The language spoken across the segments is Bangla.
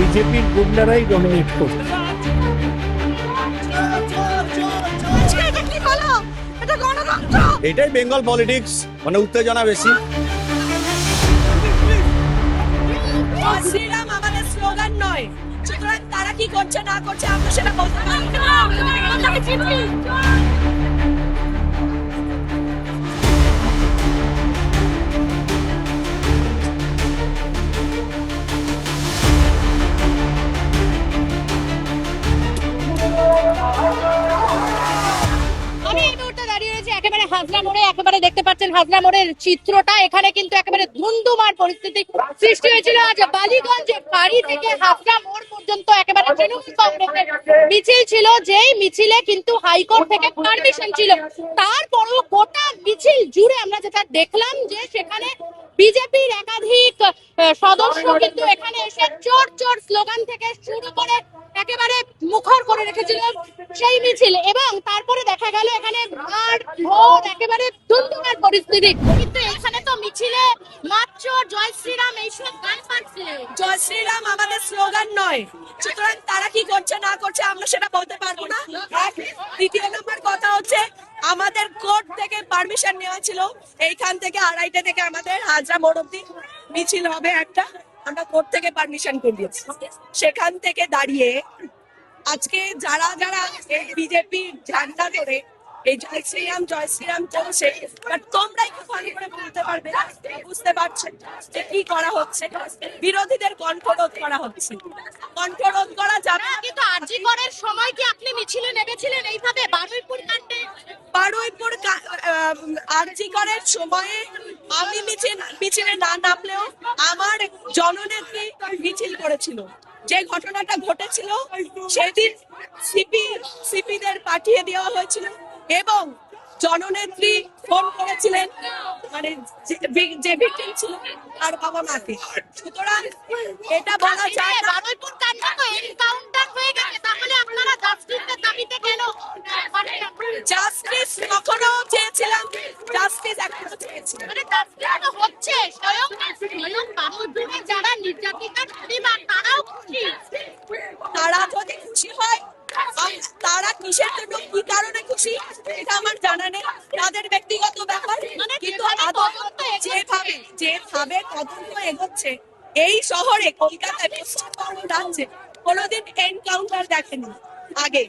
বিজেপির গুন্ডারাই ডমিনেট করছে। এটাই বেঙ্গল পলিটিক্স, মানে উত্তেজনা বেশি। শ্রীরাম আমাদের স্লোগান নয়, সুতরাং তারা কি করছে না করছে আমরা সেটা বলতে পারি না। আমি এই মুহূর্তে দাঁড়িয়ে রয়েছি একেবারে হাজরা মোড়ে। একেবারে দেখতে পাচ্ছেন হাজরা মোড়ের চিত্রটা। এখানে কিন্তু একেবারে ধুন্ধুমার পরিস্থিতি সৃষ্টি হয়েছিল। আজ বালিগঞ্জে বাড়ি থেকে হাজরা মোড় পর্যন্ত একেবারে তৃণমূল কংগ্রেসের মিছিল ছিল, যেই মিছিলে কিন্তু হাইকোর্ট থেকে পারমিশন ছিল। তারপরও গোটা মিছিল জুড়ে আমরা যেটা দেখলাম যে সেখানে বিজেপির একাধিক সদস্য কিন্তু এখানে এসে চোর চোর স্লোগান থেকে শুরু করে একেবারে মুখর করে রেখেছিল সেই মিছিল, এবং তারপরে দেখা গেল এখানে মার ধর একেবারে ধুন্ধুমার পরিস্থিতি। কিন্তু এখানে তো মিছিলে মাত্র জয় শ্রীরাম এইসব গান পাচ্ছে। জয় শ্রীরাম আমাদের স্লোগান নয়, সুতরাং তারা কি করছে না করছে আমরা সেটা বলতে পারবো না। দ্বিতীয় নম্বর কথা হচ্ছে, আমাদের কোর্ট থেকে পারমিশন নেওয়া ছিল এইখান থেকে 2:30 থেকে আমাদের হাজরা মোড় অব্দি মিছিল হবে একটা, আমরা কোর্ট থেকে পারমিশন করে দিয়েছি। সেখান থেকে দাঁড়িয়ে আজকে যারা যারা এই বিজেপি ঝান্ডা ধরে এই জয় শ্রীরাম চলছে, বাট তোমরাই কি ভালো করে বলতে পারবে, বুঝতে পারছো যে কি করা হচ্ছে? বিরোধীদের কণ্ঠরোধ করা হচ্ছে। কণ্ঠরোধ করা যাবে না। কিন্তু আরজি করার সময় কি আপনি মিছিলে নেমেছিলেন এইভাবে বারুইপুর কাণ্ডে? বারুইপুর আরজি করার সময়ে আমি মিছিলে না নামলেও আমার জননেত্রী মিছিল করেছিল। যে ঘটনাটা ঘটেছিল সেদিন সিপিদের পাঠিয়ে দেওয়া হয়েছিল এবং জননেত্রী ফোন করেছিলেন, মানে যে ভিকটিম ছিল তার বাবা মাকে। সুতরাং এটা বলা যায় না। বারুইপুর কাণ্ডে তো এনকাউন্টার হয়ে গেছে, তাহলে আপনারা জাস্টিসের দাবিতে কেন? জাস্টিস কখনো চেয়েছিলাম, জাস্টিস এখনো চেয়েছিলাম। মানে জাস্টিস তো হচ্ছে, স্বয়ং বারুইপুরে যারা নির্যাতিতার পরিবার তারাও খুশি। তারা যদি খুশি হয়, তারা কিসের জন্য কি কারণে খুশি এটা আমার জানা নেই, তাদের ব্যক্তিগত ব্যাপার। কিন্তু যেভাবে তদন্ত এগোচ্ছে এই শহরে, কলকাতায়, পশ্চিমবঙ্গ রাজ্যে কোনোদিন এনকাউন্টার দেখেনি আগে,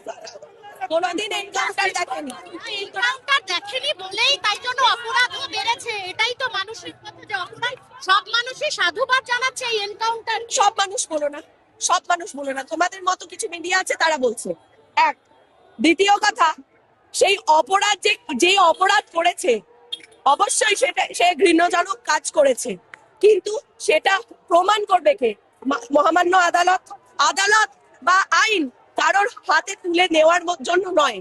কোনোদিন এনকাউন্টার দেখেনি। এনকাউন্টার দেখেনি বলেই তাই জন্য অপরাধও বেড়েছে। এটাই তো মানুষের কথা, যে অপরাধ সব মানুষই সাধুবাদ জানাচ্ছে এই এনকাউন্টার। সব মানুষ বলো না, সব মানুষ বলো না, তোমাদের মতো কিছু মিডিয়া আছে তারা বলছে। এক, দ্বিতীয় কথা, সেই অপরাধ যে অপরাধ করেছে অবশ্যই সে ঘৃণ্যজনক কাজ করেছে, কিন্তু সেটা প্রমাণ করবে কে? মহামান্য আদালত। আদালত বা আইন কারোর হাতে তুলে নেওয়ার জন্য নয়,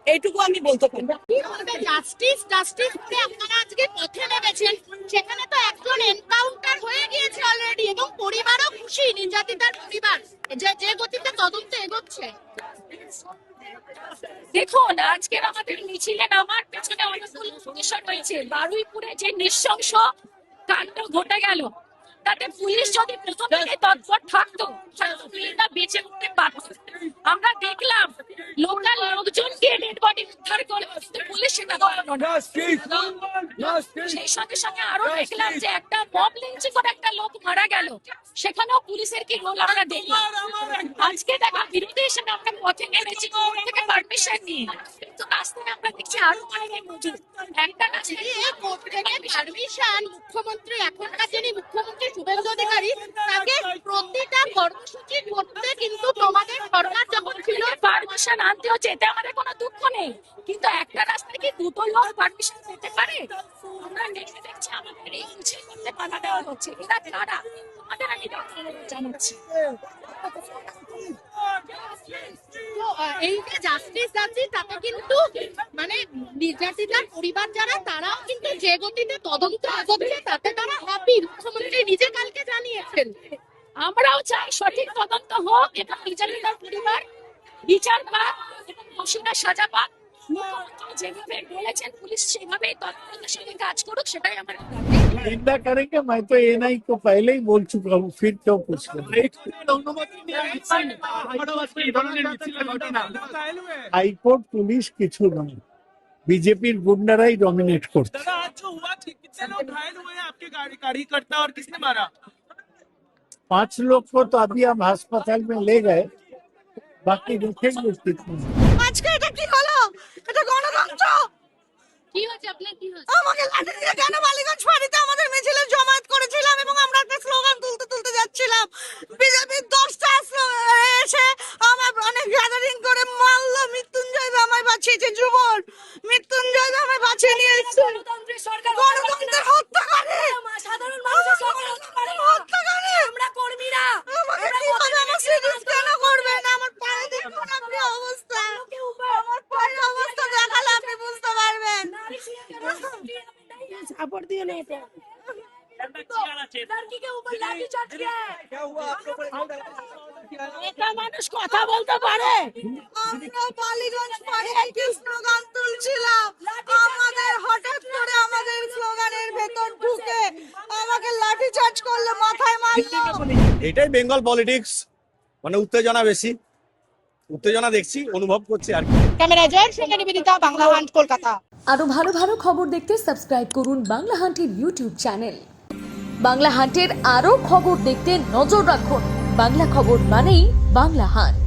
এইটুকু আমি বলতে পারি। জাস্টিস জাস্টিস করে আপনারা আজকে পথে নেমেছেন, সেখানে তো একজন এনকাউন্টার হয়ে গিয়েছে অলরেডি এবং পরিবারও খুশি, নির্যাতিতার পরিবার, যে গতিতে তদন্ত এগোচ্ছে। দেখুন, আজকের আমাদের মিছিলে নামার পেছনে অনেকগুলো উদ্দেশ্য রয়েছে। বারুইপুরে যে নৃশংস কাণ্ড ঘটে গেল, তাতে পুলিশ যদি প্রথম থেকে তৎপর থাকতো মেয়েটা বেঁচে উঠতে পারত। আমরা দেখলাম লোকাল লোকজনকে ডেড বডি উদ্ধার করে, কিন্তু পুলিশ সেটা করলো না। সেই সঙ্গে সঙ্গে আরো দেখলাম যে একটা মব লিঞ্চিং করে একটা লোক মারা গেল, সেখানেও পুলিশের কি রোল আমরা দেখলাম। আজকে দেখা বিরোধী হিসেবে আমরা পথে নেমেছি কোর্ট থেকে পারমিশন নিয়ে, কিন্তু রাস্তায় আমরা দেখছি আরো মায়ের মজুদ। একটা কোর্ট থেকে পারমিশন, মুখ্যমন্ত্রী এখনকার যিনি মুখ্যমন্ত্রী শুভেন্দু অধিকারী, তাকে প্রতিটা কর্মসূচি করতে কিন্তু তোমাদের সরকার যখন ছিল পারমিশন আনতে হচ্ছে, এতে আমাদের কোনো দুঃখ নেই, কিন্তু একটা রাস্তায় কি দুটো লোক পারমিশন পেতে পারে? আমরা দেখে দেখছি আমাদের এই মিছিল করতে বাধা দেওয়া হচ্ছে। এরা কারা? আমাদের আমি জানাচ্ছি। এই যে জাস্টিস যাচ্ছে, তাতে কিন্তু মানে নির্যাতিতার পরিবার যারা, তারাও কিন্তু যে গতিতে তদন্ত এগোচ্ছে তাতে তারা হ্যাপি। মুখ্যমন্ত্রী নিজে কালকে জানিয়েছেন। আমরাও চাই সঠিক তদন্ত হোক এবং নির্যাতিতার পরিবার বিচার পাক এবং দোষীরা সাজা পাক। মুখ্যমন্ত্রী যেভাবে বলেছেন পুলিশ সেভাবেই তৎপরতার সঙ্গে কাজ করুক, সেটাই আমার দাবি। निंदा करेंगे। मैं तो एनआई को पहले ही बोल चुका हूँ, फिर क्यों पूछ रहे हाईकोर्ट पुलिस কিছু নয়, বিজেপির গুন্ডারাই ডমিনেট করছে। दादा आज जो हुआ कितने लोग घायल हुए हैं आपके कार्यकर्ता और किसने मारा? 5 लोग को तो अभी हम अस्पताल में ले गए, बाकी देखेंगे कितने। আজকে এটা কি হলো? এটা গণতন্ত্র। কি হচ্ছে আপনার, কি হচ্ছে? আমাকে লাঠি দিয়ে কেন বালিগঞ্জ ফাঁড়িতে আমাদের মিছিলে জমায়েত করেছিলাম এবং আমরা একটা স্লোগান তুলতে যাচ্ছিলাম। বিজেপির 10টা এসে আমার অনেক গ্যাদারিং করে মারলো। মৃত্যুঞ্জয় দা আমায় বাঁচিয়েছে, যুবর মৃত্যুঞ্জয় দা আমায় বাঁচিয়ে নিয়ে এসেছে। গণতন্ত্রের সরকার গণতন্ত্রের হত্যাকারী, সাধারণ মানুষের সরকার হত্যাকারী। আমরা কর্মীরা আমাকে কিভাবে আমার সিরিজ কেন করবেন? আমার পায়ে দেখুন আপনি অবস্থা, আমার পায়ের অবস্থা দেখালে আপনি বুঝতে পারবেন। সাপোর্ট দিয়ে না এটা लड़की के ऊपर लाठीचार्ज किया है। এটা মানুষ কথা বলতে পারে। আমরা বালিগঞ্জ ফাঁড়িতে একটি স্লোগান তুলছিলাম, আমাদের হঠাৎ করে আমাদের স্লোগানের ভেতর ঢুকে আমাকে লাঠিচার্জ করলো, মাথায় মারলো। এটাই বেঙ্গল পলিটিক্স, মানে উত্তেজনা বেশি, উত্তেজনা দেখছি, অনুভব করছি আর কি। ক্যামেরায় জয়ের সঙ্গে নিবেদিতা, বাংলা হান্ট, কলকাতা। আরো ভালো ভালো খবর দেখতে সাবস্ক্রাইব করুন বাংলা হান্টের ইউটিউব চ্যানেল। বাংলা হান্টের আরো খবর দেখতে নজর রাখুন। বাংলা খবর মানেই বাংলা হান্ট।